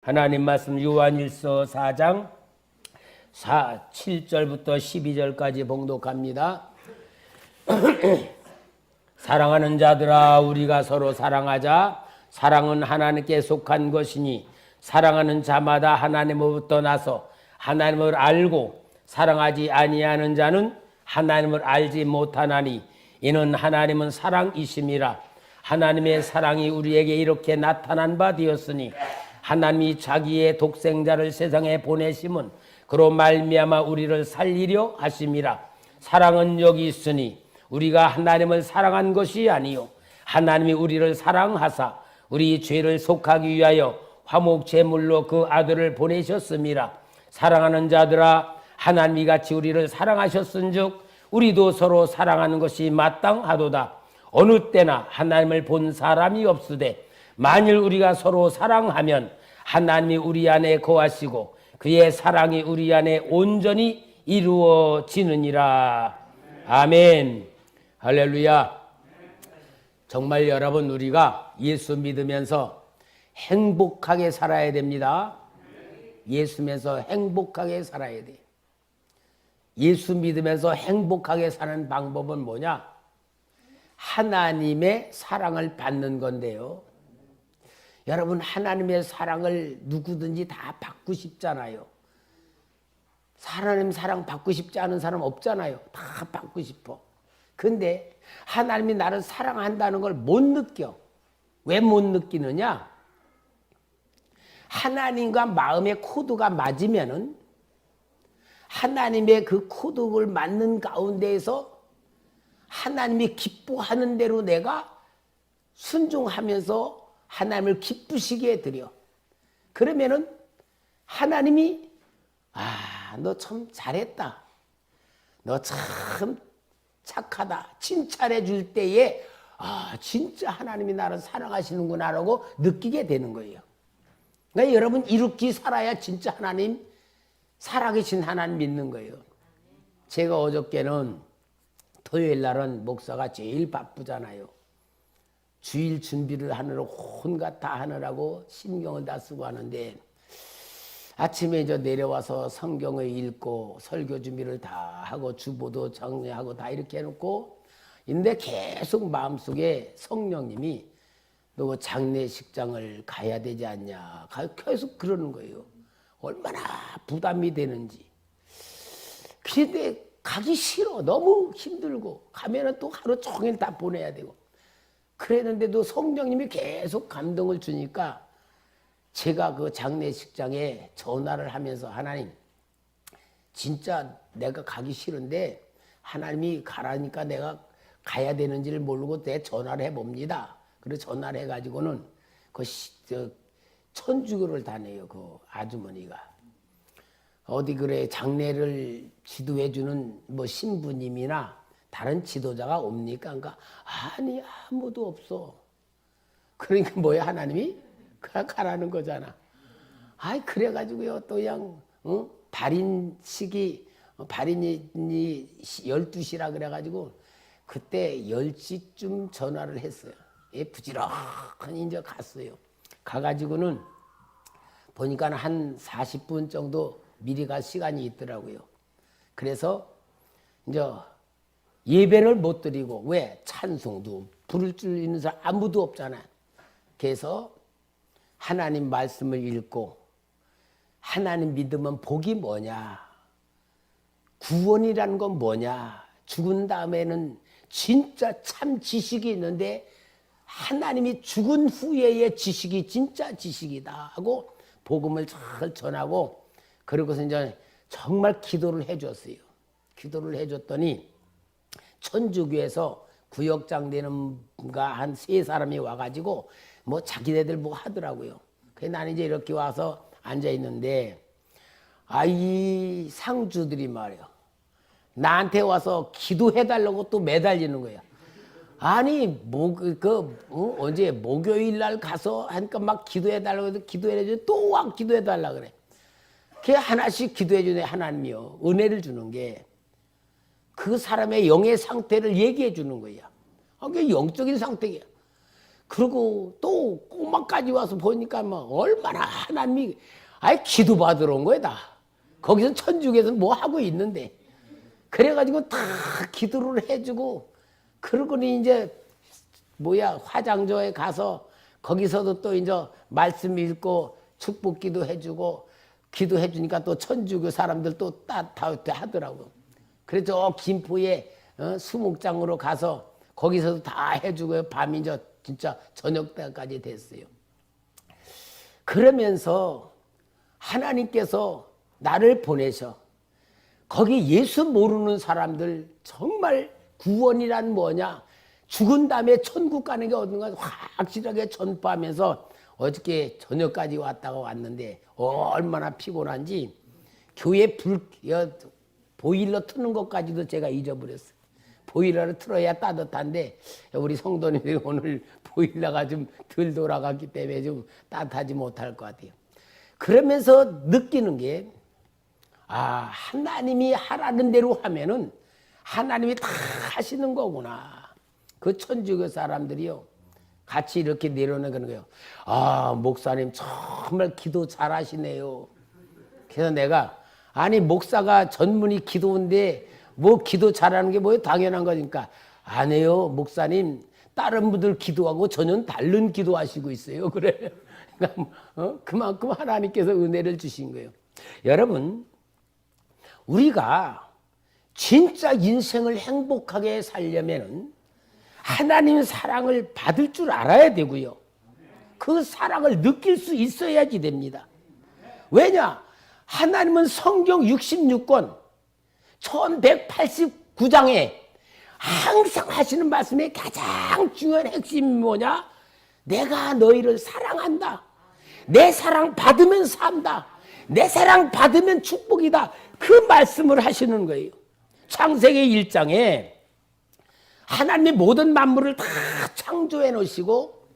하나님 말씀 요한일서 4장 7절부터 12절까지 봉독합니다. 사랑하는 자들아, 우리가 서로 사랑하자. 사랑은 하나님께 속한 것이니 사랑하는 자마다 하나님으로부터 나서 하나님을 알고 사랑하지 아니하는 자는 하나님을 알지 못하나니 이는 하나님은 사랑이심이라. 하나님의 사랑이 우리에게 이렇게 나타난 바 되었으니 하나님이 자기의 독생자를 세상에 보내심은 그로 말미암아 우리를 살리려 하심이라. 사랑은 여기 있으니 우리가 하나님을 사랑한 것이 아니요 하나님이 우리를 사랑하사 우리 죄를 속하기 위하여 화목 제물로 그 아들을 보내셨음이라. 사랑하는 자들아, 하나님이 같이 우리를 사랑하셨은즉 우리도 서로 사랑하는 것이 마땅하도다. 어느 때나 하나님을 본 사람이 없으되 만일 우리가 서로 사랑하면 하나님이 우리 안에 거하시고 그의 사랑이 우리 안에 온전히 이루어지느니라. 아멘. 할렐루야. 정말 여러분, 우리가 예수 믿으면서 행복하게 살아야 됩니다. 예수 믿으면서 행복하게 살아야 돼. 예수 믿으면서 행복하게 사는 방법은 뭐냐? 하나님의 사랑을 받는 건데요. 여러분, 하나님의 사랑을 누구든지 다 받고 싶잖아요. 하나님 사랑 받고 싶지 않은 사람 없잖아요. 다 받고 싶어. 근데 하나님이 나를 사랑한다는 걸 못 느껴. 왜 못 느끼느냐? 하나님과 마음의 코드가 맞으면은 하나님의 그 코드를 맞는 가운데에서 하나님이 기뻐하는 대로 내가 순종하면서 하나님을 기쁘시게 해드려. 그러면은 하나님이 너 참 잘했다. 너 참 착하다. 칭찬해 줄 때에 진짜 하나님이 나를 사랑하시는구나라고 느끼게 되는 거예요. 그러니까 여러분, 이렇게 살아야 진짜 하나님, 살아계신 하나님 믿는 거예요. 제가 어저께는 토요일 날은 목사가 제일 바쁘잖아요. 주일 준비를 하느라 온갖 다 하느라고 신경을 다 쓰고 하는데 아침에 내려와서 성경을 읽고 설교 준비를 다 하고 주보도 정리하고 다 이렇게 해놓고 근데 계속 마음속에 성령님이 너 장례식장을 가야 되지 않냐 계속 그러는 거예요. 얼마나 부담이 되는지. 그런데 가기 싫어. 너무 힘들고 가면은 또 하루 종일 다 보내야 되고 그랬는데도 성령님이 계속 감동을 주니까 제가 그 장례식장에 전화를 하면서 하나님, 진짜 내가 가기 싫은데 하나님이 가라니까 내가 가야 되는지를 모르고 내 전화를 해봅니다. 그래서 전화를 해가지고는 천주교를 다녀요. 그 아주머니가. 어디 그래 장례를 지도해주는 신부님이나 다른 지도자가 옵니까? 그러니까 아니 아무도 없어. 그러니까 뭐야, 하나님이 그냥 가라는 거잖아. 그래가지고요 또 그냥 발인식이 발인이 12시라 그래가지고 그때 10시쯤 전화를 했어요. 부지런히 이제 갔어요. 가가지고는 보니까 한 40분 정도 미리 갈 시간이 있더라고요. 그래서 이제 예배를 못 드리고, 왜? 찬송도 부를 줄 있는 사람 아무도 없잖아요. 그래서 하나님 말씀을 읽고, 하나님 믿으면 복이 뭐냐? 구원이라는 건 뭐냐? 죽은 다음에는 진짜 참 지식이 있는데 하나님이 죽은 후에의 지식이 진짜 지식이다 하고 복음을 잘 전하고, 그러고서 이제 정말 기도를 해줬어요. 기도를 해줬더니 천주교에서 구역장 되는 한 3사람이 와가지고 자기네들 하더라고요. 그래서 나는 이제 이렇게 와서 앉아있는데 이 상주들이 말이야 나한테 와서 기도해달라고 또 매달리는 거야. 아니 언제 목요일 날 가서 하니까 막 기도해달라고 해도 기도해주니 또 와 기도해달라 그래. 그게 하나씩 기도해주네. 하나님이요, 은혜를 주는 게 그 사람의 영의 상태를 얘기해 주는 거야. 그게 영적인 상태야. 그리고 또 꼬마까지 와서 보니까 막 얼마나 하나님이 아예 기도 받으러 온 거야 다. 거기서 천주교에서 뭐 하고 있는데. 그래가지고 다 기도를 해주고 그러고는 이제 화장조에 가서 거기서도 또 이제 말씀 읽고 축복기도 해주고 기도해주니까 또 천주교 사람들 또 따뜻하게 하더라고. 그래서 김포에 수목장으로 가서 거기서도 다 해주고 밤이 이제 진짜 저녁 때까지 됐어요. 그러면서 하나님께서 나를 보내셔. 거기 예수 모르는 사람들 정말 구원이란 뭐냐, 죽은 다음에 천국 가는 게 어딘가 확실하게 전파하면서 어저께 저녁까지 왔다가 왔는데 얼마나 피곤한지 교회 보일러 트는 것까지도 제가 잊어버렸어요. 보일러를 틀어야 따뜻한데 우리 성도님들이 오늘 보일러가 좀 덜 돌아갔기 때문에 좀 따뜻하지 못할 것 같아요. 그러면서 느끼는 게 하나님이 하라는 대로 하면은 하나님이 다 하시는 거구나. 그 천주교 사람들이요 같이 이렇게 내려오는 거예요. 목사님 정말 기도 잘하시네요. 그래서 내가 아니 목사가 전문이 기도인데 뭐 기도 잘하는 게 뭐예요? 당연한 거니까. 아니에요 목사님, 다른 분들 기도하고 전혀 다른 기도하시고 있어요. 그래. 그러니까 그만큼 하나님께서 은혜를 주신 거예요. 여러분, 우리가 진짜 인생을 행복하게 살려면은 하나님의 사랑을 받을 줄 알아야 되고요. 그 사랑을 느낄 수 있어야지 됩니다. 왜냐? 하나님은 성경 66권 1189장에 항상 하시는 말씀의 가장 중요한 핵심이 뭐냐? 내가 너희를 사랑한다. 내 사랑 받으면 산다. 내 사랑 받으면 축복이다. 그 말씀을 하시는 거예요. 창세기 1장에 하나님이 모든 만물을 다 창조해 놓으시고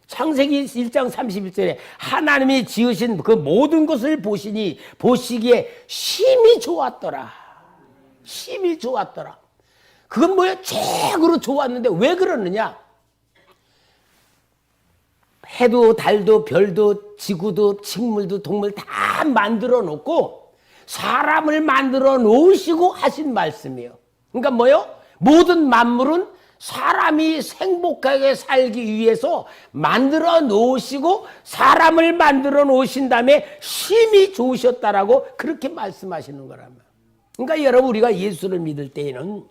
창세기 1장 31절에 하나님이 지으신 그 모든 것을 보시기에 심히 좋았더라. 심히 좋았더라. 그건 뭐예요? 최고로 좋았는데 왜 그러느냐? 해도 달도 별도 지구도 식물도 동물 다 만들어 놓고 사람을 만들어 놓으시고 하신 말씀이에요. 그러니까 뭐예요? 모든 만물은 사람이 행복하게 살기 위해서 만들어 놓으시고 사람을 만들어 놓으신 다음에 심히 좋으셨다라고 그렇게 말씀하시는 거라면. 그러니까 여러분, 우리가 예수를 믿을 때에는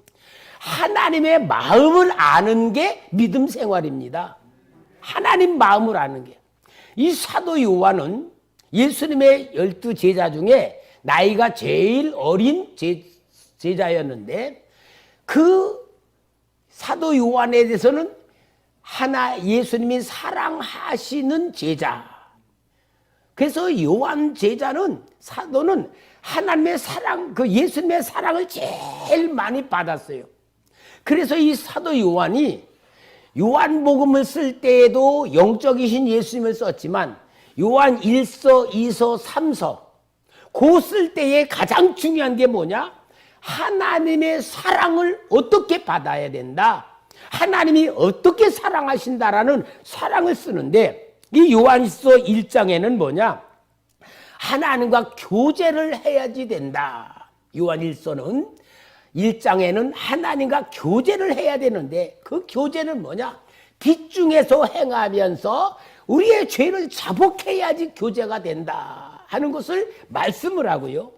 하나님의 마음을 아는 게 믿음 생활입니다. 하나님 마음을 아는 게. 이 사도 요한은 예수님의 12제자 중에 나이가 제일 어린 제자였는데 그 사도 요한에 대해서는 예수님이 사랑하시는 제자. 그래서 요한 제자는 사도는 하나님의 사랑, 그 예수님의 사랑을 제일 많이 받았어요. 그래서 이 사도 요한이 요한복음을 쓸 때에도 영적이신 예수님을 썼지만 요한 1서, 2서, 3서 그 쓸 때에 가장 중요한 게 뭐냐? 하나님의 사랑을 어떻게 받아야 된다. 하나님이 어떻게 사랑하신다라는 사랑을 쓰는데 이 요한일서 1장에는 뭐냐? 하나님과 교제를 해야지 된다. 요한일서는 1장에는 하나님과 교제를 해야 되는데 그 교제는 뭐냐? 뒷중에서 행하면서 우리의 죄를 자복해야지 교제가 된다 하는 것을 말씀을 하고요.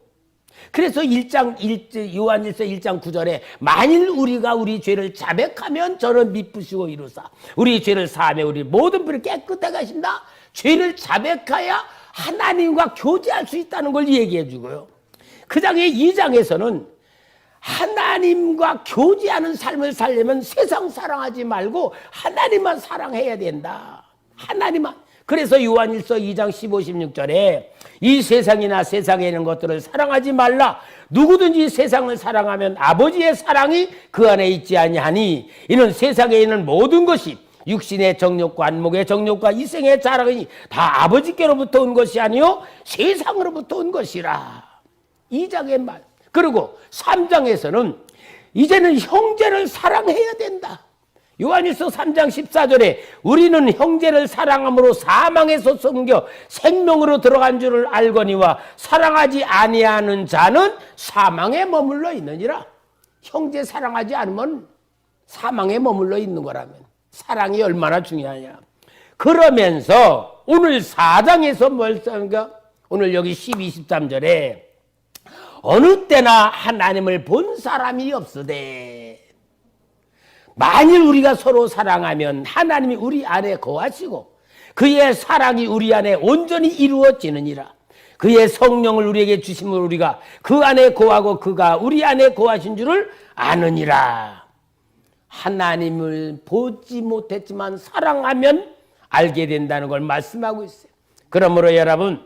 그래서 요한일서 1장 9절에 만일 우리가 우리 죄를 자백하면 저는 미쁘시고 이루사 우리 죄를 사하며 우리 모든 불을 깨끗하게 하신다. 죄를 자백해야 하나님과 교제할 수 있다는 걸 얘기해 주고요. 그 장의 2장에서는 하나님과 교제하는 삶을 살려면 세상 사랑하지 말고 하나님만 사랑해야 된다. 하나님만. 그래서 요한일서 2장 15, 16절에 이 세상이나 세상에 있는 것들을 사랑하지 말라. 누구든지 세상을 사랑하면 아버지의 사랑이 그 안에 있지 아니하니 이는 세상에 있는 모든 것이 육신의 정욕과 안목의 정욕과 이생의 자랑이 다 아버지께로부터 온 것이 아니요 세상으로부터 온 것이라. 2장의 말. 그리고 3장에서는 이제는 형제를 사랑해야 된다. 요한일서 3장 14절에 우리는 형제를 사랑함으로 사망에서 숨겨 생명으로 들어간 줄을 알거니와 사랑하지 아니하는 자는 사망에 머물러 있느니라. 형제 사랑하지 않으면 사망에 머물러 있는 거라면 사랑이 얼마나 중요하냐. 그러면서 오늘 4장에서 뭘 써는가? 오늘 여기 12, 13절에 어느 때나 하나님을 본 사람이 없으되 만일 우리가 서로 사랑하면 하나님이 우리 안에 거하시고 그의 사랑이 우리 안에 온전히 이루어지느니라. 그의 성령을 우리에게 주심으로 우리가 그 안에 거하고 그가 우리 안에 거하신 줄을 아느니라. 하나님을 보지 못했지만 사랑하면 알게 된다는 걸 말씀하고 있어요. 그러므로 여러분,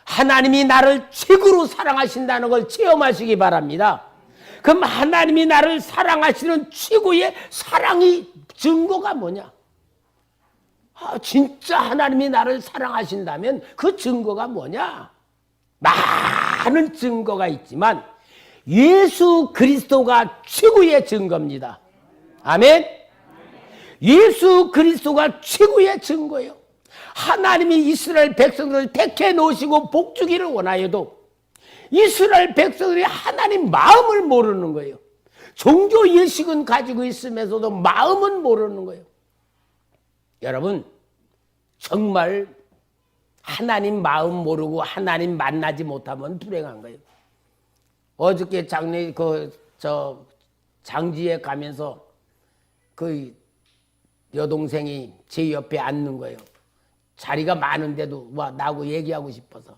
하나님이 나를 최고로 사랑하신다는 걸 체험하시기 바랍니다. 그럼 하나님이 나를 사랑하시는 최고의 사랑의 증거가 뭐냐? 진짜 하나님이 나를 사랑하신다면 그 증거가 뭐냐? 많은 증거가 있지만 예수 그리스도가 최고의 증거입니다. 아멘. 예수 그리스도가 최고의 증거예요. 하나님이 이스라엘 백성들을 택해 놓으시고 복주기를 원하여도 이스라엘 백성들이 하나님 마음을 모르는 거예요. 종교 예식은 가지고 있으면서도 마음은 모르는 거예요. 여러분, 정말 하나님 마음 모르고 하나님 만나지 못하면 불행한 거예요. 어저께 장지에 가면서 그 여동생이 제 옆에 앉는 거예요. 자리가 많은데도 나하고 얘기하고 싶어서.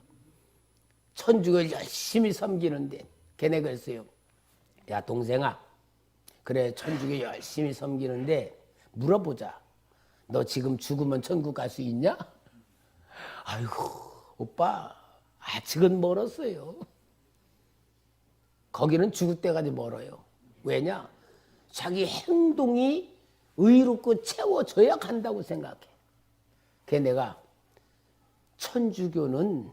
천주교를 열심히 섬기는데 걔네 그랬어요. 야 동생아, 그래 천주교 열심히 섬기는데 물어보자. 너 지금 죽으면 천국 갈 수 있냐? 아이고 오빠 아직은 멀었어요. 거기는 죽을 때까지 멀어요. 왜냐? 자기 행동이 의롭고 채워져야 간다고 생각해. 걔네가 천주교는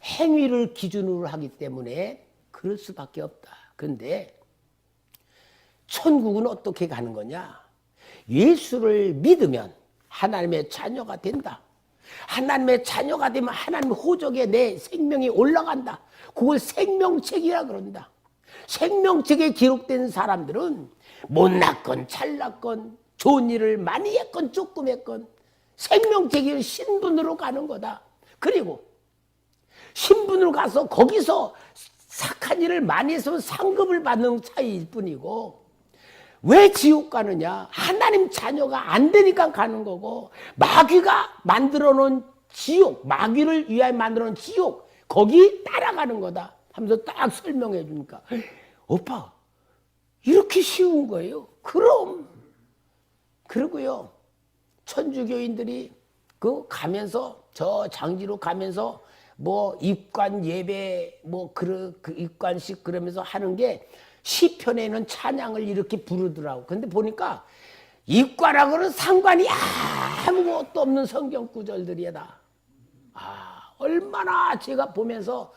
행위를 기준으로 하기 때문에 그럴 수밖에 없다. 그런데 천국은 어떻게 가는 거냐? 예수를 믿으면 하나님의 자녀가 된다. 하나님의 자녀가 되면 하나님 호적에 내 생명이 올라간다. 그걸 생명책이라 그런다. 생명책에 기록된 사람들은 못났건 잘났건 좋은 일을 많이 했건 조금 했건 생명책이 신분으로 가는 거다. 그리고 신분으로 가서 거기서 착한 일을 많이 해서 상급을 받는 차이일 뿐이고, 왜 지옥 가느냐? 하나님 자녀가 안 되니까 가는 거고, 마귀가 만들어 놓은 지옥, 마귀를 위하여 만들어 놓은 지옥, 거기 따라가는 거다 하면서 딱 설명해 주니까, 오빠 이렇게 쉬운 거예요. 그럼. 그리고요, 천주교인들이 그 가면서 저 장지로 가면서 뭐 입관 예배 그 입관식 그러면서 하는 게 시편에는 찬양을 이렇게 부르더라고. 근데 보니까 입관하고는 상관이 아무것도 없는 성경 구절들이다. 얼마나 제가 보면서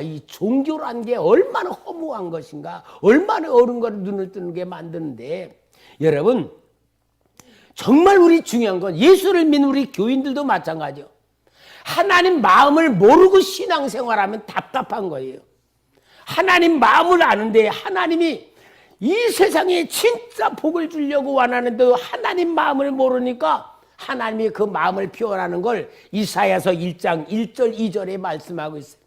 이 종교란 게 얼마나 허무한 것인가, 얼마나 옳은 걸 눈을 뜨게 만드는데, 여러분 정말 우리 중요한 건 예수를 믿는 우리 교인들도 마찬가지요. 하나님 마음을 모르고 신앙생활하면 답답한 거예요. 하나님 마음을 아는데 하나님이 이 세상에 진짜 복을 주려고 원하는데 하나님 마음을 모르니까 하나님이 그 마음을 표현하는 걸 이사야서 1장 1절 2절에 말씀하고 있어요.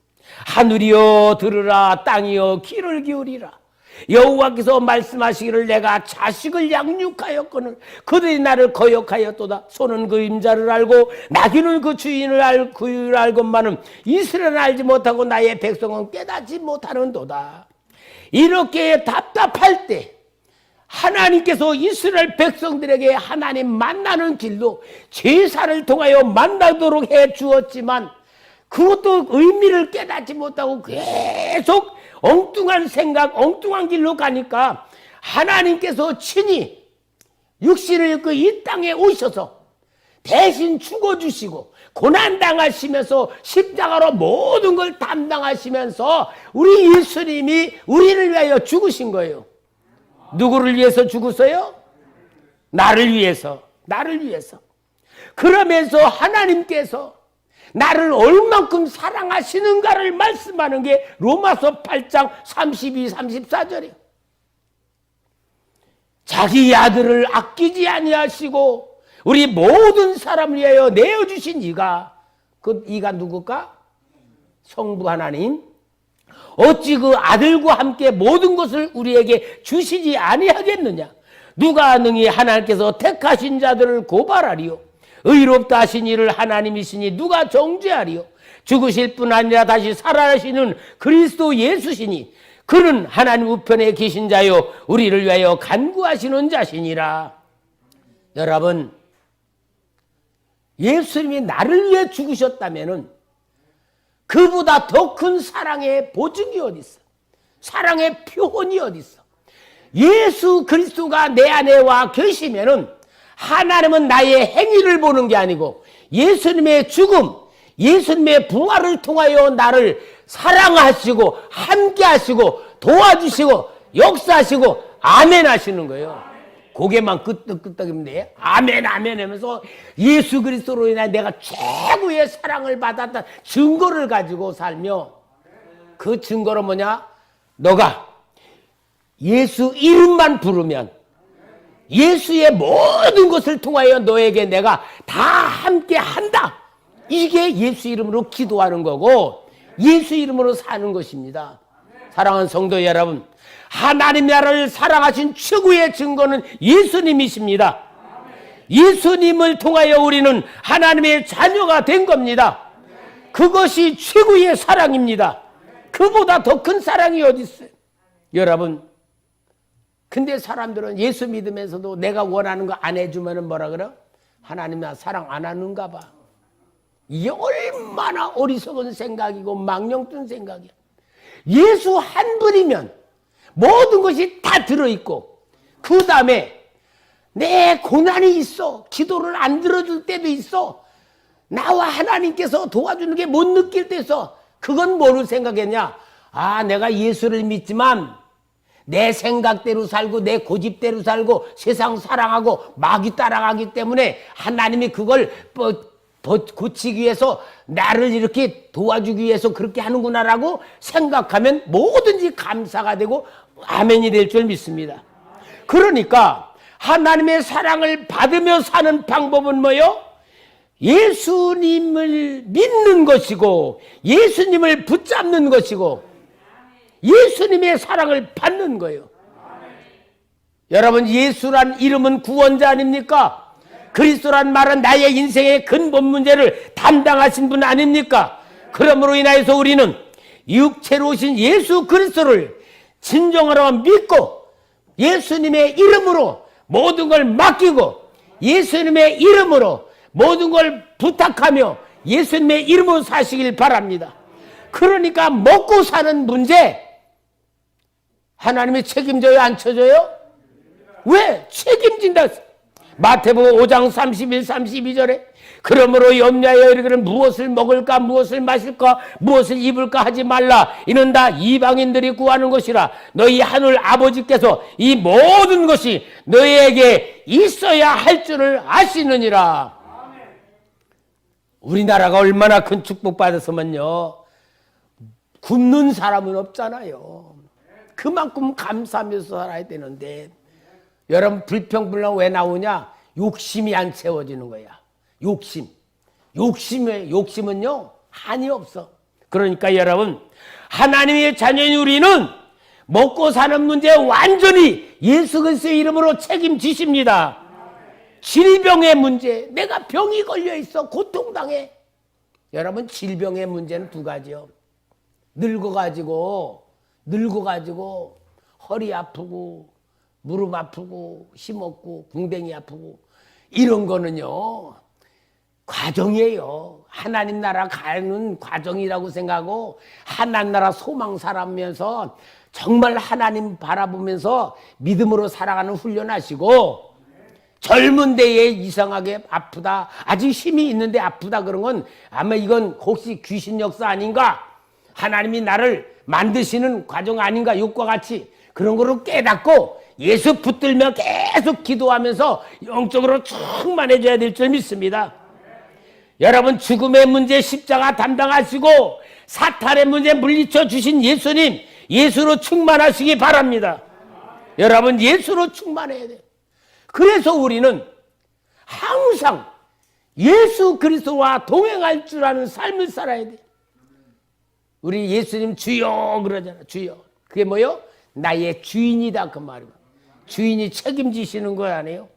하늘이여 들으라, 땅이여 귀를 기울이라. 여호와께서 말씀하시기를 내가 자식을 양육하였거늘 그들이 나를 거역하였도다. 소는 그 임자를 알고 나귀는 그 주인을 알건만은 이스라엘은 알지 못하고 나의 백성은 깨닫지 못하는도다. 이렇게 답답할 때 하나님께서 이스라엘 백성들에게 하나님 만나는 길로 제사를 통하여 만나도록 해 주었지만 그것도 의미를 깨닫지 못하고 계속 엉뚱한 생각, 엉뚱한 길로 가니까 하나님께서 친히 육신을 입고 이 땅에 오셔서 대신 죽어주시고 고난당하시면서 십자가로 모든 걸 담당하시면서 우리 예수님이 우리를 위하여 죽으신 거예요. 누구를 위해서 죽으세요? 나를 위해서. 그러면서 하나님께서 나를 얼만큼 사랑하시는가를 말씀하는 게 로마서 8장 32, 34절이에요. 자기 아들을 아끼지 아니하시고 우리 모든 사람을 위하여 내어주신 이가, 그 이가 누굴까? 성부 하나님. 어찌 그 아들과 함께 모든 것을 우리에게 주시지 아니하겠느냐? 누가 능히 하나님께서 택하신 자들을 고발하리요? 의롭다 하신 이를 하나님이시니 누가 정죄하리요? 죽으실 뿐 아니라 다시 살아나시는 그리스도 예수시니 그는 하나님 우편에 계신 자요 우리를 위하여 간구하시는 자시니라. 여러분, 예수님이 나를 위해 죽으셨다면은 그보다 더 큰 사랑의 보증이 어디 있어? 사랑의 표본이 어디 있어? 예수 그리스도가 내 안에 와 계시면은 하나님은 나의 행위를 보는 게 아니고 예수님의 죽음, 예수님의 부활을 통하여 나를 사랑하시고 함께 하시고 도와주시고 역사하시고 아멘 하시는 거예요. 고개만 끄덕끄덕이면 돼. 아멘 아멘 하면서 예수 그리스도로 인해 내가 최고의 사랑을 받았다는 증거를 가지고 살며, 그 증거는 뭐냐? 너가 예수 이름만 부르면 예수의 모든 것을 통하여 너에게 내가 다 함께 한다. 이게 예수 이름으로 기도하는 거고 예수 이름으로 사는 것입니다. 사랑하는 성도 여러분, 하나님 나라를 사랑하신 최고의 증거는 예수님이십니다. 예수님을 통하여 우리는 하나님의 자녀가 된 겁니다. 그것이 최고의 사랑입니다. 그보다 더 큰 사랑이 어디 있어요? 여러분, 근데 사람들은 예수 믿으면서도 내가 원하는 거 안 해주면 뭐라 그래? 하나님 나 사랑 안 하는가 봐. 이게 얼마나 어리석은 생각이고 망령된 생각이야. 예수 한 분이면 모든 것이 다 들어있고, 그 다음에 내 고난이 있어. 기도를 안 들어줄 때도 있어. 나와 하나님께서 도와주는 게 못 느낄 때 있어. 그건 뭐를 생각했냐? 아, 내가 예수를 믿지만 내 생각대로 살고 내 고집대로 살고 세상 사랑하고 마귀 따라가기 때문에 하나님이 그걸 고치기 위해서 나를 이렇게 도와주기 위해서 그렇게 하는구나라고 생각하면 뭐든지 감사가 되고 아멘이 될 줄 믿습니다. 그러니까 하나님의 사랑을 받으며 사는 방법은 뭐요? 예수님을 믿는 것이고 예수님을 붙잡는 것이고 예수님의 사랑을 받는 거예요. 여러분, 예수란 이름은 구원자 아닙니까? 그리스도란 말은 나의 인생의 근본 문제를 담당하신 분 아닙니까? 그러므로 인하여서 우리는 육체로 오신 예수 그리스도를 진정으로 믿고 예수님의 이름으로 모든 걸 맡기고 예수님의 이름으로 모든 걸 부탁하며 예수님의 이름으로 사시길 바랍니다. 그러니까 먹고 사는 문제 하나님이 책임져요, 안 쳐줘요? 왜? 책임진다. 마태복음 5장 31, 32절에 그러므로 염려하여 이르기를 무엇을 먹을까 무엇을 마실까 무엇을 입을까 하지 말라. 이는 다 이방인들이 구하는 것이라. 너희 하늘 아버지께서 이 모든 것이 너희에게 있어야 할 줄을 아시느니라. 우리나라가 얼마나 큰 축복받았으면요, 굶는 사람은 없잖아요. 그만큼 감사하면서 살아야 되는데, 여러분, 불평불만 왜 나오냐? 욕심이 안 채워지는 거야. 욕심은요 한이 없어. 그러니까 여러분, 하나님의 자녀인 우리는 먹고 사는 문제 완전히 예수 그리스도의 이름으로 책임지십니다. 질병의 문제, 내가 병이 걸려 있어 고통당해. 여러분, 질병의 문제는 두 가지요. 늙어가지고 허리 아프고 무릎 아프고 힘 없고 궁뎅이 아프고 이런 거는요 과정이에요. 하나님 나라 가는 과정이라고 생각하고 하나님 나라 소망 살아면서 정말 하나님 바라보면서 믿음으로 살아가는 훈련하시고, 젊은 데에 이상하게 아프다, 아직 힘이 있는데 아프다, 그런 건 아마 이건 혹시 귀신 역사 아닌가, 하나님이 나를 만드시는 과정 아닌가, 욕과 같이 그런 거를 깨닫고 예수 붙들며 계속 기도하면서 영적으로 충만해져야 될 줄 믿습니다. 여러분, 죽음의 문제 십자가 담당하시고 사탄의 문제 물리쳐 주신 예수님, 예수로 충만하시기 바랍니다. 여러분, 예수로 충만해야 돼요. 그래서 우리는 항상 예수 그리스도와 동행할 줄 아는 삶을 살아야 돼요. 우리 예수님 주여 그러잖아. 주여. 그게 뭐요? 나의 주인이다 그 말이에요. 주인이 책임지시는 거 아니에요?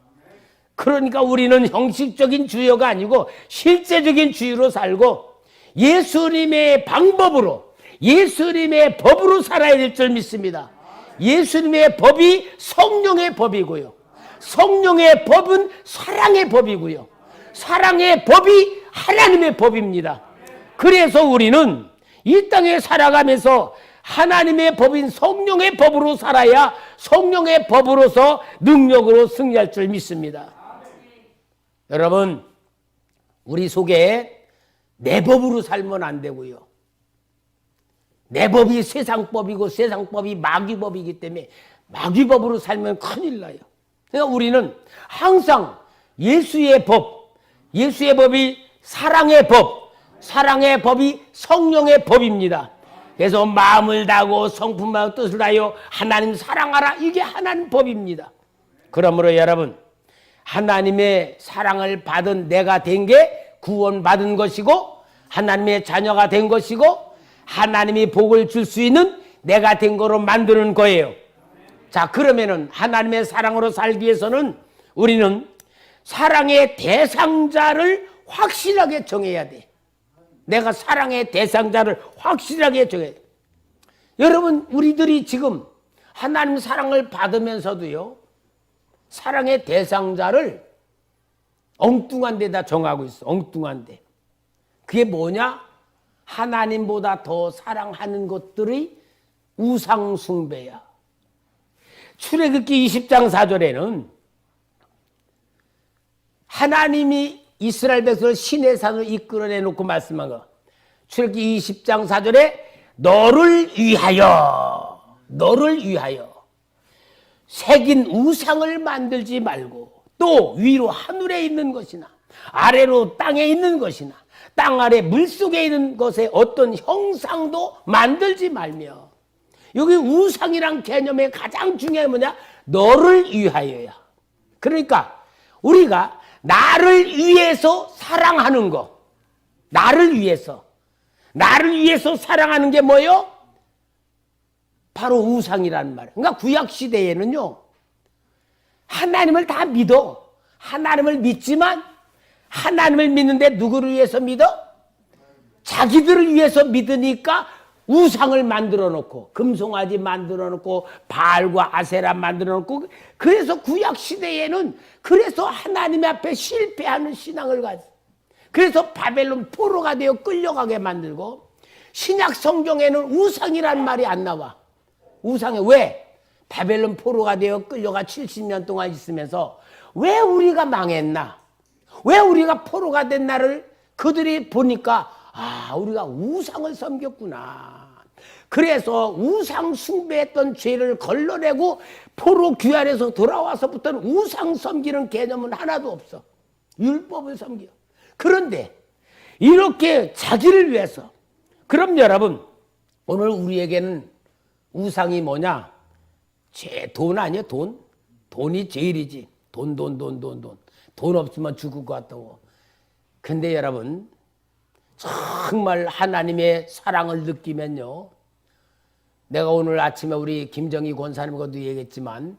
그러니까 우리는 형식적인 주여가 아니고 실제적인 주여로 살고 예수님의 방법으로, 예수님의 법으로 살아야 될 줄 믿습니다. 예수님의 법이 성령의 법이고요. 성령의 법은 사랑의 법이고요. 사랑의 법이 하나님의 법입니다. 그래서 우리는 이 땅에 살아가면서 하나님의 법인 성령의 법으로 살아야 성령의 법으로서 능력으로 승리할 줄 믿습니다. 여러분, 우리 속에 내 법으로 살면 안 되고요. 내 법이 세상 법이고 세상 법이 마귀 법이기 때문에 마귀 법으로 살면 큰일 나요. 그러니까 우리는 항상 예수의 법, 예수의 법이 사랑의 법, 사랑의 법이 성령의 법입니다. 그래서 마음을 다하고 성품하고 뜻을 다하여 하나님 사랑하라. 이게 하나님 법입니다. 그러므로 여러분, 하나님의 사랑을 받은 내가 된 게 구원받은 것이고 하나님의 자녀가 된 것이고 하나님이 복을 줄 수 있는 내가 된 거로 만드는 거예요. 자, 그러면은 하나님의 사랑으로 살기 위해서는 우리는 사랑의 대상자를 확실하게 정해야 돼. 내가 사랑의 대상자를 확실하게 정해야 돼. 여러분, 우리들이 지금 하나님 사랑을 받으면서도요, 사랑의 대상자를 엉뚱한 데다 정하고 있어. 엉뚱한 데. 그게 뭐냐? 하나님보다 더 사랑하는 것들이 우상숭배야. 출애굽기 20장 4절에는 하나님이 이스라엘 백성을 시내 산으로 이끌어내놓고 말씀한 거. 출애굽기 20장 4절에 너를 위하여 새긴 우상을 만들지 말고 또 위로 하늘에 있는 것이나 아래로 땅에 있는 것이나 땅 아래 물속에 있는 것에 어떤 형상도 만들지 말며. 여기 우상이란 개념의 가장 중요한 뭐냐? 너를 위하여야. 그러니까 우리가 나를 위해서 사랑하는 거, 나를 위해서 사랑하는 게 뭐예요? 바로 우상이라는 말이에요. 그러니까 구약시대에는요, 하나님을 다 믿어. 하나님을 믿지만 하나님을 믿는데 누구를 위해서 믿어? 자기들을 위해서 믿으니까 우상을 만들어 놓고 금송아지 만들어 놓고 바알과 아세라 만들어 놓고. 그래서 구약시대에는 그래서 하나님 앞에 실패하는 신앙을 가져. 그래서 바벨론 포로가 되어 끌려가게 만들고, 신약 성경에는 우상이라는 말이 안 나와. 우상이 왜? 바벨론 포로가 되어 끌려가 70년 동안 있으면서 왜 우리가 망했나? 왜 우리가 포로가 된 나를 그들이 보니까 우리가 우상을 섬겼구나. 그래서 우상 숭배했던 죄를 걸러내고 포로 귀환해서 돌아와서부터는 우상 섬기는 개념은 하나도 없어. 율법을 섬겨. 그런데 이렇게 자기를 위해서, 그럼 여러분, 오늘 우리에게는 우상이 뭐냐? 돈 아니야? 돈? 돈이 제일이지. 돈 없으면 죽을 것 같다고. 근데 여러분, 정말 하나님의 사랑을 느끼면요, 내가 오늘 아침에 우리 김정희 권사님과도 얘기했지만,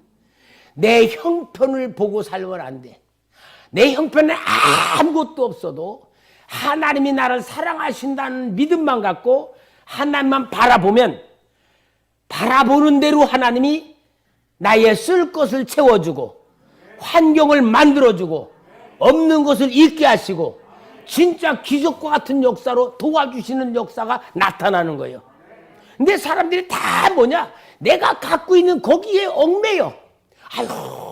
내 형편을 보고 살면 안 돼. 내 형편에 아무것도 없어도 하나님이 나를 사랑하신다는 믿음만 갖고 하나님만 바라보면, 바라보는 대로 하나님이 나의 쓸 것을 채워주고 환경을 만들어주고 없는 것을 있게 하시고 진짜 기적과 같은 역사로 도와주시는 역사가 나타나는 거예요. 근데 사람들이 다 뭐냐? 내가 갖고 있는 거기에 얽매여. 아유,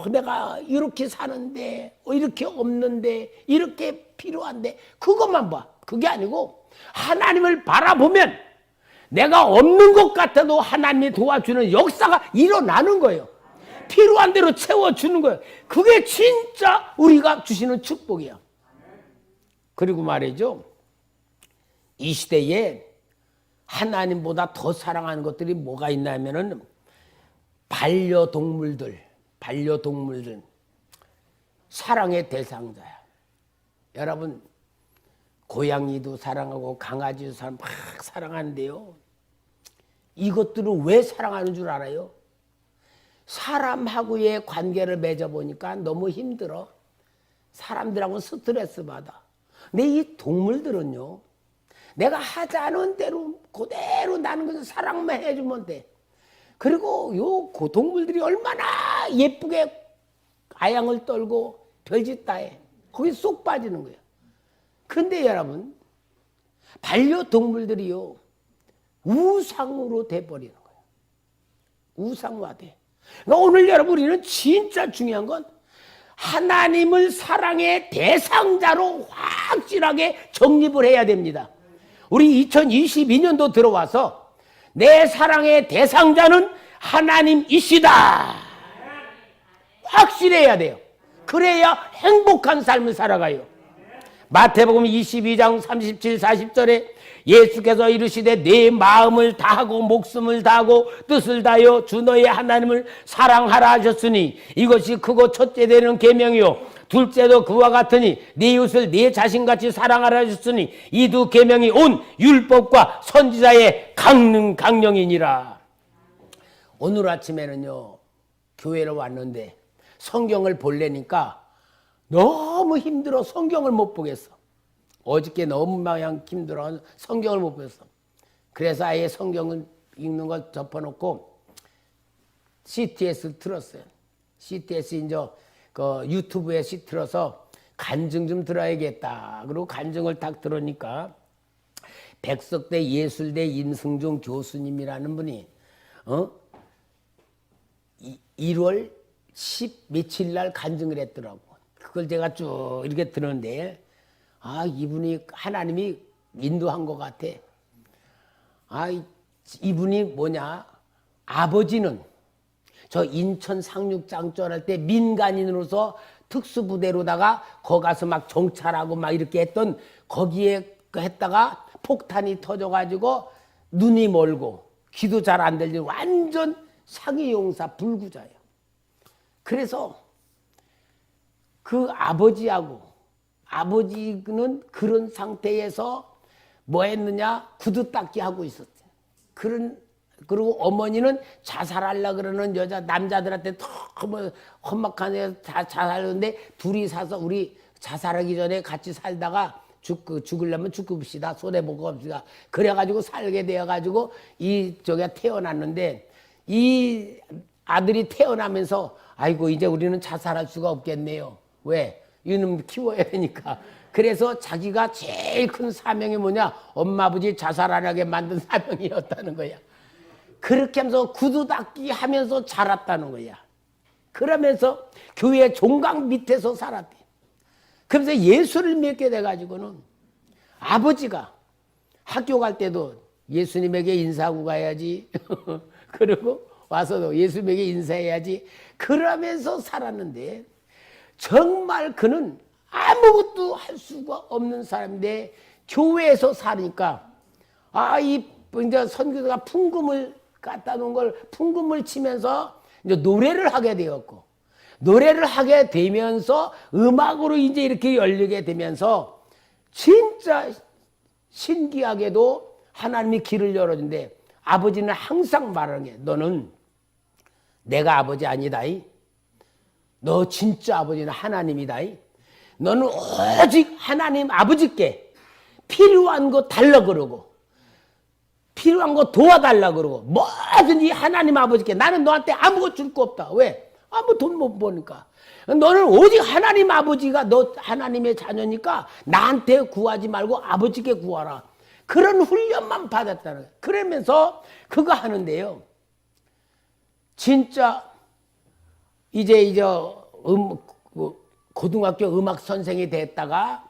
내가 이렇게 사는데, 이렇게 없는데, 이렇게 필요한데, 그것만 봐. 그게 아니고 하나님을 바라보면 내가 없는 것 같아도 하나님이 도와주는 역사가 일어나는 거예요. 필요한 대로 채워주는 거예요. 그게 진짜 우리가 주시는 축복이야. 그리고 말이죠. 이 시대에 하나님보다 더 사랑하는 것들이 뭐가 있냐면은 반려동물들 사랑의 대상자야. 여러분 고양이도 사랑하고 강아지도 막 사랑하는데요. 이것들을 왜 사랑하는 줄 알아요? 사람하고의 관계를 맺어보니까 너무 힘들어. 사람들하고 스트레스 받아. 근데 이 동물들은요. 내가 하자는 대로 그대로 나는 그냥 사랑만 해주면 돼. 그리고 그 동물들이 얼마나 예쁘게 아양을 떨고 별짓 다 해. 거기 쏙 빠지는 거예요. 근데 여러분 반려동물들이요. 우상으로 돼버리는 거예요. 우상화돼. 그러니까 오늘 여러분 우리는 진짜 중요한 건 하나님을 사랑의 대상자로 확실하게 정립을 해야 됩니다. 우리 2022년도 들어와서 내 사랑의 대상자는 하나님이시다. 확실해야 돼요. 그래야 행복한 삶을 살아가요. 마태복음 22장 37, 40절에 예수께서 이르시되 내 마음을 다하고 목숨을 다하고 뜻을 다하여 주 너의 하나님을 사랑하라 하셨으니 이것이 크고 첫째 되는 계명이요 둘째도 그와 같으니 네 이웃을 네 자신같이 사랑하라 하셨으니 이 두 계명이 온 율법과 선지자의 강령이니라. 오늘 아침에는요 교회를 왔는데 성경을 보려니까 너무 힘들어 성경을 못 보겠어. 어저께 너무 마냥 힘들어 성경을 못 보겠어. 그래서 아예 성경을 읽는 걸 덮어놓고 CTS 틀었어요. CTS 이제 그 유튜브에 틀어서 간증 좀 들어야겠다. 그리고 간증을 딱 들으니까 백석대 예술대 임승중 교수님이라는 분이 1월 10 며칠 날 간증을 했더라고. 그걸 제가 쭉 이렇게 들었는데 이분이 하나님이 인도한 것 같아. 이분이 뭐냐? 아버지는 저 인천 상륙작전 할 때 민간인으로서 특수부대로다가 거기 가서 막 정찰하고 막 이렇게 했던 거기에 했다가 폭탄이 터져가지고 눈이 멀고 귀도 잘 안 들리는 완전 상위용사 불구자예요. 그래서 그 아버지는 그런 상태에서 뭐 했느냐? 구두 닦기 하고 있었대. 그리고 어머니는 자살하려고 그러는 남자들한테 너무 험악한 애 자살하는데 둘이 사서 우리 자살하기 전에 같이 살다가 죽으려면 죽읍시다. 손해보고 합시다. 그래가지고 살게 되어가지고 태어났는데 이 아들이 태어나면서 아이고 이제 우리는 자살할 수가 없겠네요. 왜? 이놈 키워야 되니까. 그래서 자기가 제일 큰 사명이 뭐냐? 엄마 아버지 자살 안 하게 만든 사명이었다는 거야. 그렇게 하면서 구두 닦기 하면서 자랐다는 거야. 그러면서 교회 종각 밑에서 살았대. 그래서 예수를 믿게 돼가지고는 아버지가 학교 갈 때도 예수님에게 인사하고 가야지. 그리고 와서도 예수님에게 인사해야지. 그러면서 살았는데 정말 그는 아무것도 할 수가 없는 사람인데 교회에서 사니까 이제 선교사가 풍금을 갖다 놓은 걸 풍금을 치면서 이제 노래를 하게 되었고 노래를 하게 되면서 음악으로 이제 이렇게 열리게 되면서 진짜 신기하게도 하나님이 길을 열어준대. 아버지는 항상 말하는 게 너는 내가 아버지 아니다이. 너 진짜 아버지는 하나님이다. 너는 오직 하나님 아버지께 필요한 거 달라 그러고 필요한 거 도와달라 그러고 뭐든지 하나님 아버지께 나는 너한테 아무것도 줄 거 없다. 왜? 아무 돈 못 버니까. 너는 오직 하나님 아버지가 너 하나님의 자녀니까 나한테 구하지 말고 아버지께 구하라. 그런 훈련만 받았다는 거예요. 그러면서 그거 하는데요. 진짜 이제 고등학교 음악 선생이 됐다가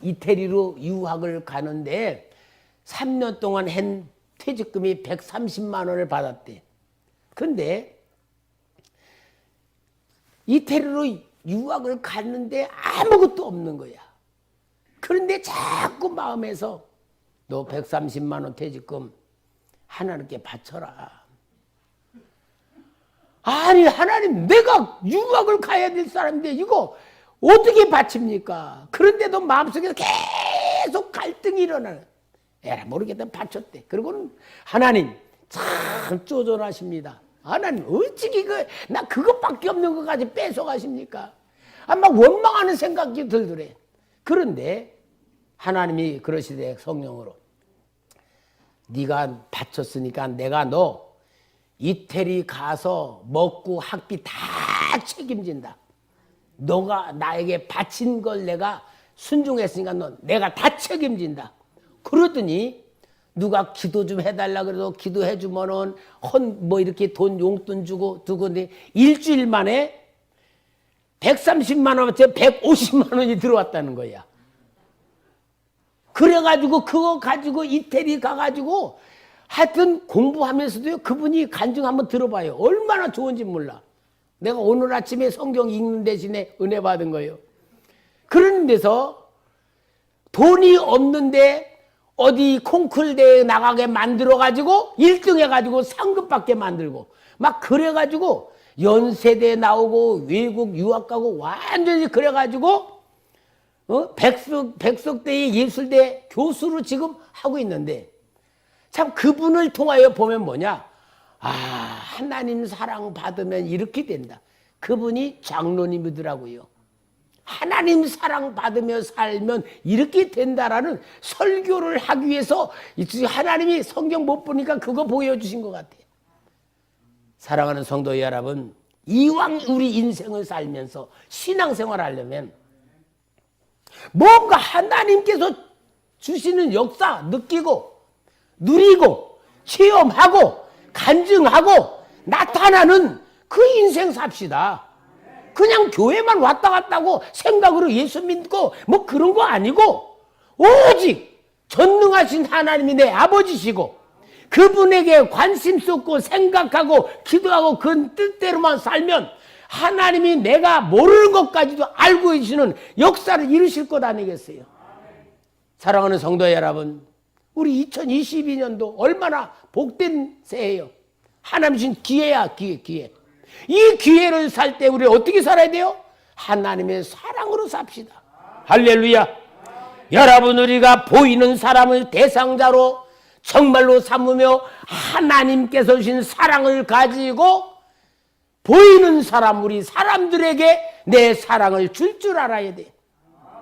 이태리로 유학을 가는데 3년 동안 한 퇴직금이 130만 원을 받았대. 근데 이태리로 유학을 갔는데 아무것도 없는 거야. 그런데 자꾸 마음에서 너 130만 원 퇴직금 하나님께 바쳐라. 아니 하나님, 내가 유학을 가야 될 사람인데 이거 어떻게 바칩니까? 그런데도 마음속에서 계속 갈등이 일어나는. 에라 모르겠다, 바쳤대. 그리고는 하나님 참 쪼잔하십니다. 하나님 어찌 나 그것밖에 없는 것까지 뺏어가십니까? 아마 원망하는 생각이 들더래. 그런데 하나님이 그러시되 성령으로, 네가 바쳤으니까 내가 너 이태리 가서 먹고 학비 다 책임진다. 너가 나에게 바친 걸 내가 순종했으니까 내가 다 책임진다. 그러더니 누가 기도 좀 해달라 그래도 기도해 주면은 뭐 이렇게 돈 용돈 주고 두고인데 일주일 만에 130만 원째 150만 원이 들어왔다는 거야. 그래가지고 그거 가지고 이태리 가가지고 하여튼 공부하면서도요, 그분이 간증 한번 들어봐요. 얼마나 좋은지 몰라. 내가 오늘 아침에 성경 읽는 대신에 은혜 받은 거예요. 그런 데서 돈이 없는데 어디 콩쿨 대회 나가게 만들어가지고 1등 해가지고 상금 받게 만들고 막 그래가지고 연세대 나오고 외국 유학 가고 완전히 그래가지고 백석대의 예술대 교수로 지금 하고 있는데, 참 그분을 통하여 보면 뭐냐, 아 하나님 사랑 받으면 이렇게 된다. 그분이 장로님이더라고요. 하나님 사랑 받으며 살면 이렇게 된다라는 설교를 하기 위해서 하나님이 성경 못 보니까 그거 보여주신 것 같아요. 사랑하는 성도 여러분, 이왕 우리 인생을 살면서 신앙생활 하려면 뭔가 하나님께서 주시는 역사 느끼고 누리고 체험하고 간증하고 나타나는 그 인생 삽시다. 그냥 교회만 왔다 갔다 하고 생각으로 예수 믿고 뭐 그런 거 아니고 오직 전능하신 하나님이 내 아버지시고 그분에게 관심 쏟고 생각하고 기도하고 그 뜻대로만 살면 하나님이 내가 모르는 것까지도 알고 계시는 역사를 이루실 것 아니겠어요? 사랑하는 성도 여러분, 우리 2022년도 얼마나 복된 새해예요. 하나님 주신 기회야, 기회. 이 기회를 살 때 우리 어떻게 살아야 돼요? 하나님의 사랑으로 삽시다. 할렐루야. 여러분, 우리가 보이는 사람을 대상자로 정말로 삼으며 하나님께서 주신 사랑을 가지고 보이는 사람, 우리 사람들에게 내 사랑을 줄 알아야 돼.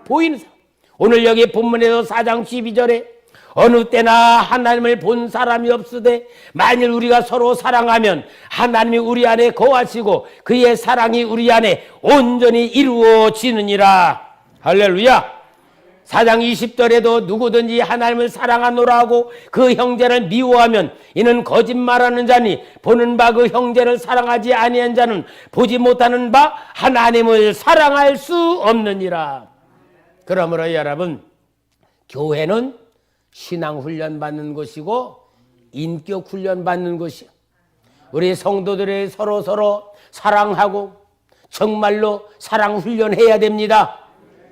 보이는 사람. 오늘 여기 본문에서 4장 12절에 어느 때나 하나님을 본 사람이 없으되 만일 우리가 서로 사랑하면 하나님이 우리 안에 거하시고 그의 사랑이 우리 안에 온전히 이루어지느니라. 할렐루야. 4장 20절에도 누구든지 하나님을 사랑하노라 하고 그 형제를 미워하면 이는 거짓말하는 자니 보는 바 그 형제를 사랑하지 아니한 자는 보지 못하는 바 하나님을 사랑할 수 없느니라. 그러므로 여러분, 교회는 신앙훈련 받는 것이고 인격훈련 받는 것이요, 우리 성도들이 서로 사랑하고 정말로 사랑훈련해야 됩니다.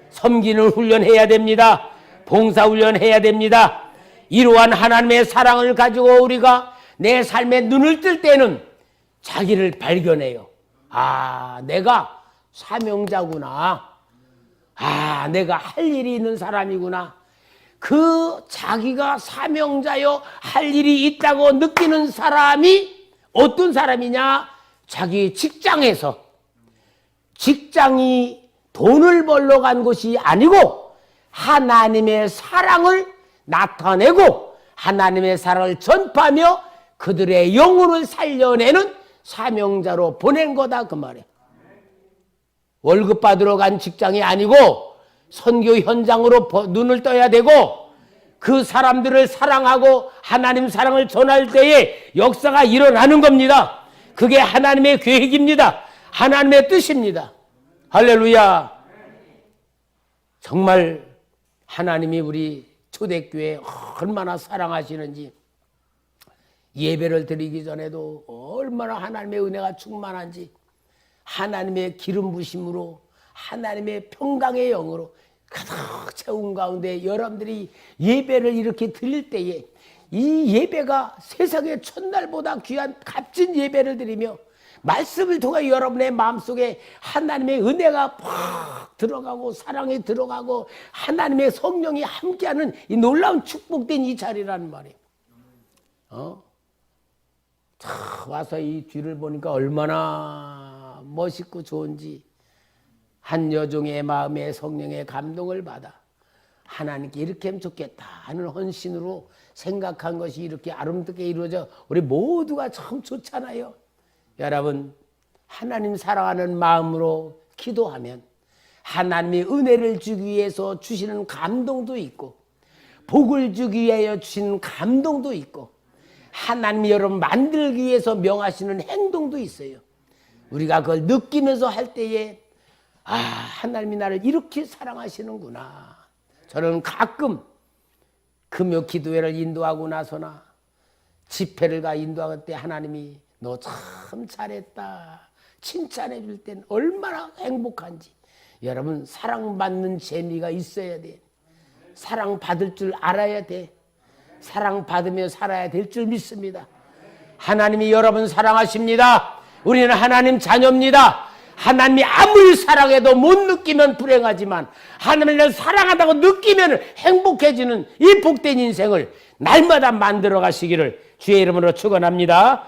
섬기는 훈련해야 됩니다. 봉사훈련해야 됩니다. 이러한 하나님의 사랑을 가지고 우리가 내 삶에 눈을 뜰 때는 자기를 발견해요. 아, 내가 사명자구나. 아, 내가 할 일이 있는 사람이구나. 그 자기가 사명자요 할 일이 있다고 느끼는 사람이 어떤 사람이냐? 자기 직장에서, 직장이 돈을 벌러 간 것이 아니고 하나님의 사랑을 나타내고 하나님의 사랑을 전파하며 그들의 영혼을 살려내는 사명자로 보낸 거다, 그 말이에요. 월급 받으러 간 직장이 아니고 선교 현장으로 눈을 떠야 되고 그 사람들을 사랑하고 하나님 사랑을 전할 때에 역사가 일어나는 겁니다. 그게 하나님의 계획입니다. 하나님의 뜻입니다. 할렐루야. 정말 하나님이 우리 초대교회 얼마나 사랑하시는지, 예배를 드리기 전에도 얼마나 하나님의 은혜가 충만한지, 하나님의 기름 부심으로 하나님의 평강의 영으로 가득 채운 가운데 여러분들이 예배를 이렇게 드릴 때에 이 예배가 세상의 첫날보다 귀한 값진 예배를 드리며 말씀을 통해 여러분의 마음속에 하나님의 은혜가 팍 들어가고 사랑이 들어가고 하나님의 성령이 함께하는 이 놀라운 축복된 이 자리라는 말이에요. 와서 이 뒤를 보니까 얼마나 멋있고 좋은지 한 여종의 마음에 성령의 감동을 받아 하나님께 이렇게 하면 좋겠다 하는 헌신으로 생각한 것이 이렇게 아름답게 이루어져 우리 모두가 참 좋잖아요. 여러분 하나님 사랑하는 마음으로 기도하면 하나님의 은혜를 주기 위해서 주시는 감동도 있고 복을 주기 위하여 주시는 감동도 있고 하나님이 여러분 만들기 위해서 명하시는 행동도 있어요. 우리가 그걸 느끼면서 할 때에 하나님이 나를 이렇게 사랑하시는구나. 저는 가끔 금요 기도회를 인도하고 나서나 집회를 가 인도할 때 하나님이 너 참 잘했다 칭찬해 줄 땐 얼마나 행복한지. 여러분 사랑받는 재미가 있어야 돼. 사랑받을 줄 알아야 돼. 사랑받으며 살아야 될 줄 믿습니다. 하나님이 여러분 사랑하십니다. 우리는 하나님 자녀입니다. 하나님이 아무리 사랑해도 못 느끼면 불행하지만 하나님을 사랑한다고 느끼면 행복해지는 이 복된 인생을 날마다 만들어 가시기를 주의 이름으로 축원합니다.